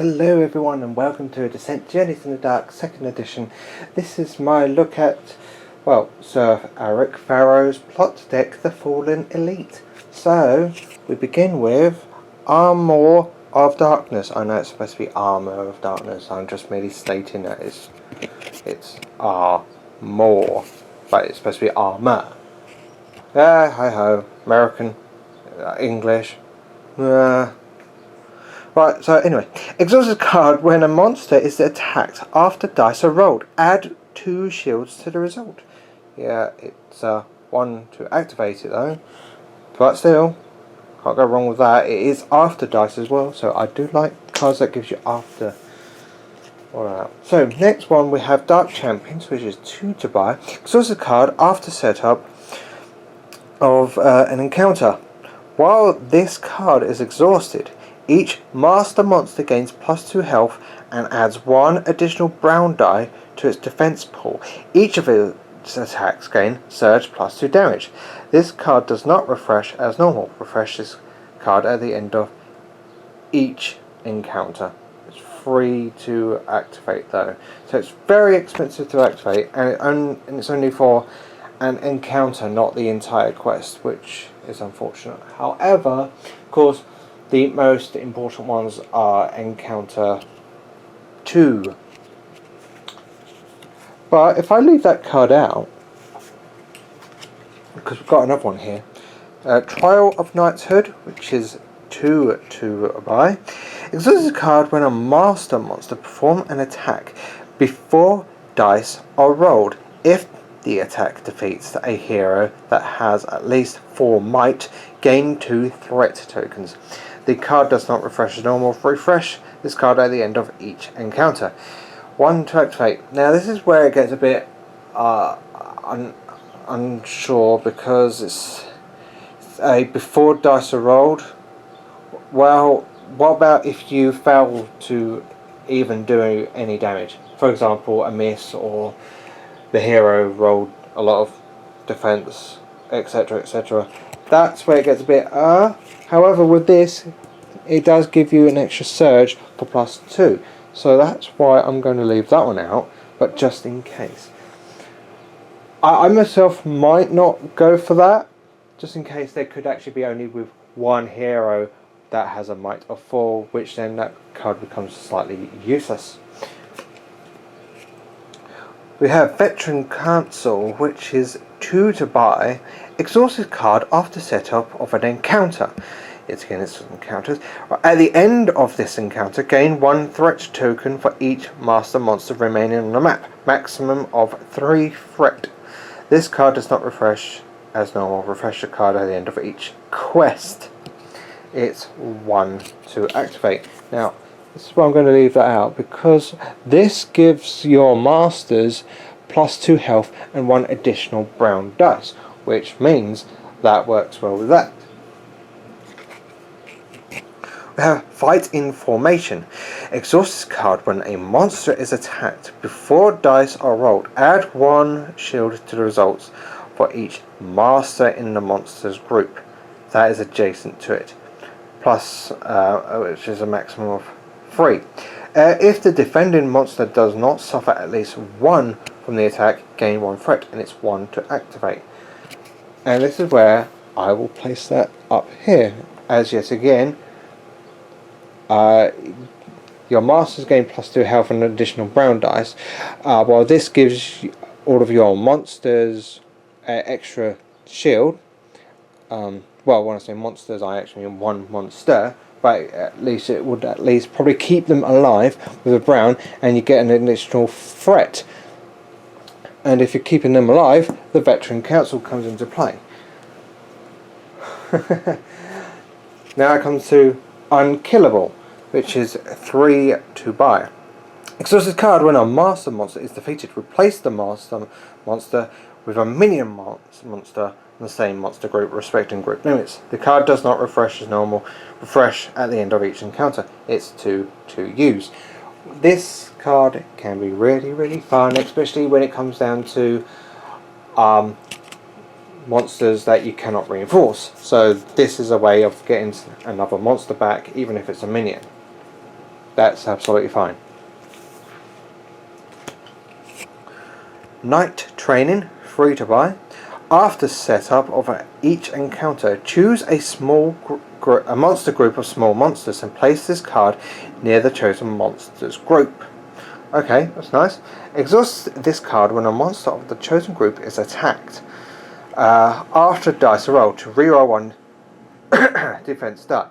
Hello everyone and welcome to Descent Journeys in the Dark 2nd edition. This is my look at, Sir Alric Farrow's plot deck, The Fallen Elite. So, we begin with Armour of Darkness. I know it's supposed to be Armour of Darkness, I'm just merely stating that it's Armour, but it's supposed to be Armour. Hi ho, American, English. Right, so anyway, exhaust a card when a monster is attacked after dice are rolled. Add 2 shields to the result. Yeah, it's 1 to activate it though, but still, can't go wrong with that. It is after dice as well, so I do like cards that gives you after. Alright, so next one we have Dark Champions, which is 2 to buy. Exhaust a card after setup of an encounter. While this card is exhausted, each master monster gains +2 health and adds 1 additional brown die to its defense pool. Each of its attacks gain surge +2 damage. This card does not refresh as normal. Refresh this card at the end of each encounter. It's free to activate though, so it's very expensive to activate, and it's only for an encounter, not the entire quest, which is unfortunate. However, of course, the most important ones are encounter 2. But if I leave that card out, because we've got another one here, Trial of Knightshood, which is 2 to buy. Exhaust a card when a master monster performs an attack before dice are rolled. If the attack defeats a hero that has at least 4 might, gain 2 threat tokens. The card does not refresh as normal. Refresh this card at the end of each encounter. 1 to activate. Now this is where it gets a bit unsure, because it's a before dice are rolled. Well, what about if you fail to even do any damage? For example, a miss, or the hero rolled a lot of defense, etc, etc. That's where it gets a bit however, with this, it does give you an extra surge for +2. So that's why I'm going to leave that one out, but just in case. I myself might not go for that, just in case there could actually be only with 1 hero that has a might of 4, which then that card becomes slightly useless. We have Veteran Council, which is 2 to buy. Exhaust this card after setup of an encounter. It's encounters. At the end of this encounter, gain 1 threat token for each master monster remaining on the map. Maximum of 3 threat. This card does not refresh as normal. Refresh the card at the end of each quest. It's 1 to activate. Now, this is why I'm going to leave that out, because this gives your masters +2 health and 1 additional brown dice, which means that works well with that. We have Fight in Formation. Exhaust this card when a monster is attacked before dice are rolled. Add 1 shield to the results for each master in the monster's group that is adjacent to it, plus which is a maximum of 3. If the defending monster does not suffer at least 1 from the attack, gain 1 threat, and it's 1 to activate. And this is where I will place that up here, as yet again, your masters gain +2 health and an additional brown dice, while this gives all of your monsters extra shield. Well, when I say monsters, I actually mean 1 monster, but at least it would probably keep them alive with a brown, and you get an additional threat. And if you're keeping them alive, the Veteran Council comes into play. Now it comes to Unkillable, which is 3 to buy. Exhaust this card when a master monster is defeated. Replace the master monster with a minion monster in the same monster group, respecting group limits. The card does not refresh as normal. Refresh at the end of each encounter. It's 2 to use. This card can be really fun, especially when it comes down to monsters that you cannot reinforce. So this is a way of getting another monster back, even if it's a minion. That's absolutely fine. Night Training, free to buy. After setup of each encounter, choose a a monster group of small monsters and place this card near the chosen monster's group. Okay, that's nice. Exhaust this card when a monster of the chosen group is attacked. After dice are rolled to reroll one defense die.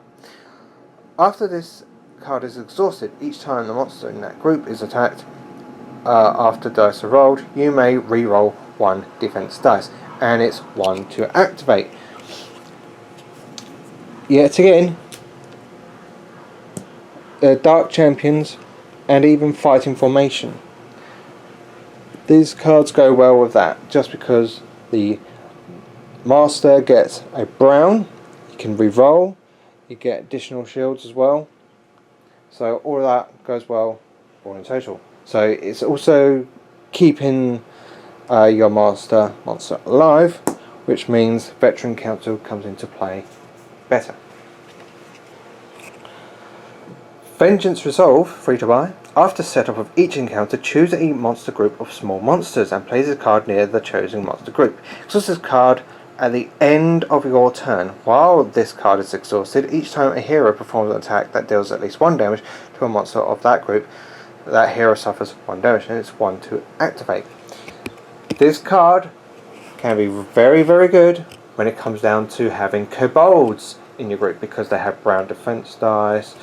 After this card is exhausted, each time the monster in that group is attacked, after dice are rolled, you may reroll one defense dice, and it's 1 to activate. Yet again, Dark Champions and even Fighting Formation. These cards go well with that, just because the Master gets a brown, you can re-roll, you get additional shields as well. So all of that goes well all in total. So it's also keeping your monster alive, which means Veteran Council comes into play better. Vengeance Resolve, free to buy. After setup of each encounter, choose a monster group of small monsters and place a card near the chosen monster group. Exhaust this card at the end of your turn. While this card is exhausted, each time a hero performs an attack that deals at least 1 damage to a monster of that group, that hero suffers 1 damage, and it's 1 to activate. This card can be very, very good when it comes down to having kobolds in your group, because they have brown defense dice.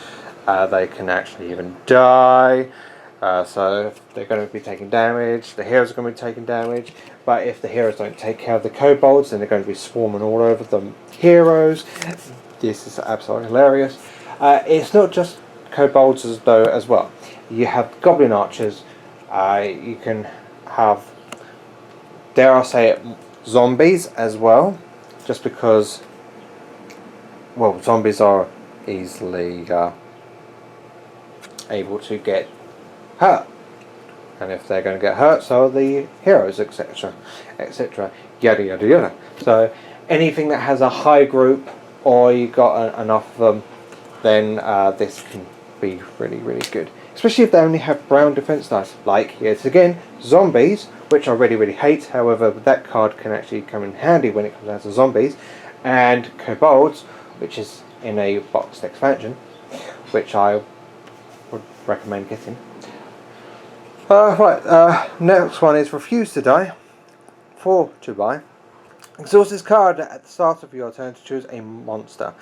They can actually even die, so if they're going to be taking damage, the heroes are going to be taking damage. But if the heroes don't take care of the kobolds, then they're going to be swarming all over the heroes. This is absolutely hilarious. It's not just kobolds as well. You have goblin archers. You can have, dare I say it, zombies as well. Just because, well, zombies are easily able to get hurt, and if they're going to get hurt, so are the heroes, etc, etc, yada yada yada. So anything that has a high group, or you got enough of them, then this can be really, really good, especially if they only have brown defense dice, like yet again zombies, which I really, really hate. However, that card can actually come in handy when it comes down to zombies, and kobolds, which is in a boxed expansion, which I would recommend getting. Next one is Refuse to Die, 4 to buy. Exhaust this card at the start of your turn to choose a monster.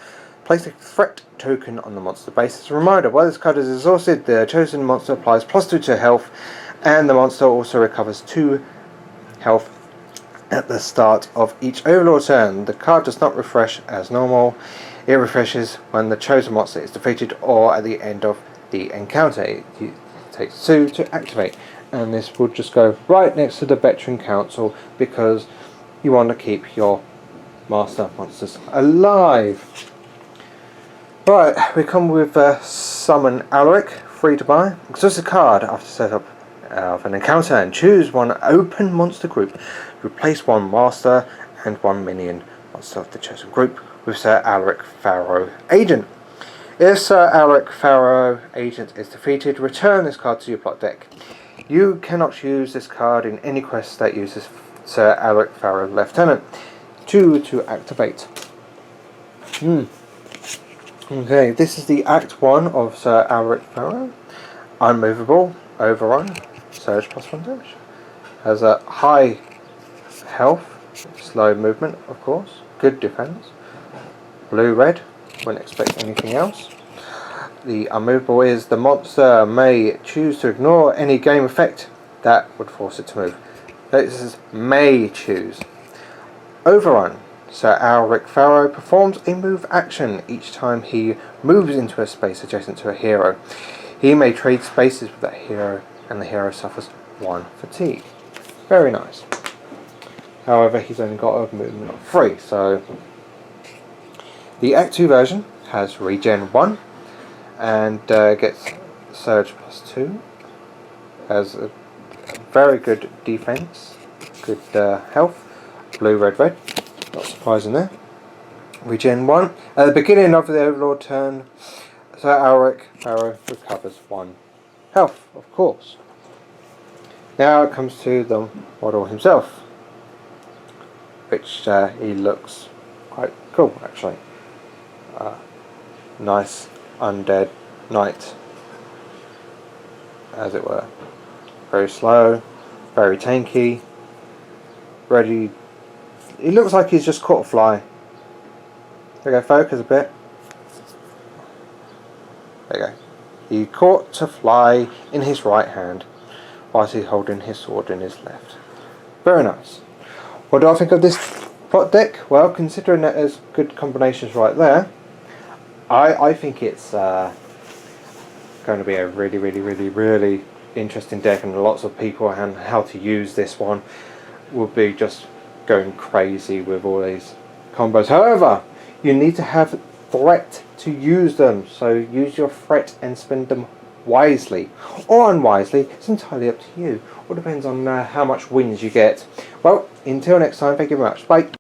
Place a threat token on the monster base. As a reminder, while this card is exhausted, the chosen monster applies +2 to health, and the monster also recovers 2 health at the start of each overlord turn. The card does not refresh as normal. It refreshes when the chosen monster is defeated or at the end of the encounter. It takes 2 to activate, and this will just go right next to the Veteran Council, because you want to keep your master monsters alive. Right, we come with Summon Alric, free to buy. Exhaust a card after setup of an encounter and choose one open monster group. Replace 1 master and 1 minion monster of the chosen group with Sir Alric Farrow Agent. If Sir Alric Farrow Agent is defeated, return this card to your plot deck. You cannot use this card in any quest that uses Sir Alric Farrow Lieutenant. 2 to activate. Okay, this is the Act 1 of Sir Alric Farrow. Unmovable, Overrun, Surge +1 damage. Has a high health, slow movement, of course, good defense. Blue-red, wouldn't expect anything else. The unmovable is the monster may choose to ignore any game effect that would force it to move. This is may choose. Overrun. Sir Alric Farrow performs a move action each time he moves into a space adjacent to a hero. He may trade spaces with that hero, and the hero suffers 1 fatigue. Very nice. However, he's only got a movement of 3, so the Act 2 version has regen 1 and gets surge +2. Has a very good defense, good health. Blue, red, red. Not surprising there. Regen 1. At the beginning of the Overlord turn, Sir Alric Farrow recovers 1 health, of course. Now it comes to the model himself, which he looks quite cool actually. Nice undead knight, as it were. Very slow, very tanky, ready. He looks like he's just caught a fly. There you go, focus a bit. There you go. He caught a fly in his right hand whilst he's holding his sword in his left. Very nice. What do I think of this plot deck? Well, considering that there's good combinations right there, I think it's going to be a really interesting deck, and lots of people and how to use this one will be just going crazy with all these combos. However, you need to have threat to use them, so use your threat and spend them wisely or unwisely. It's entirely up to you. All depends on how much wins you get. Well, until next time, thank you very much. Bye.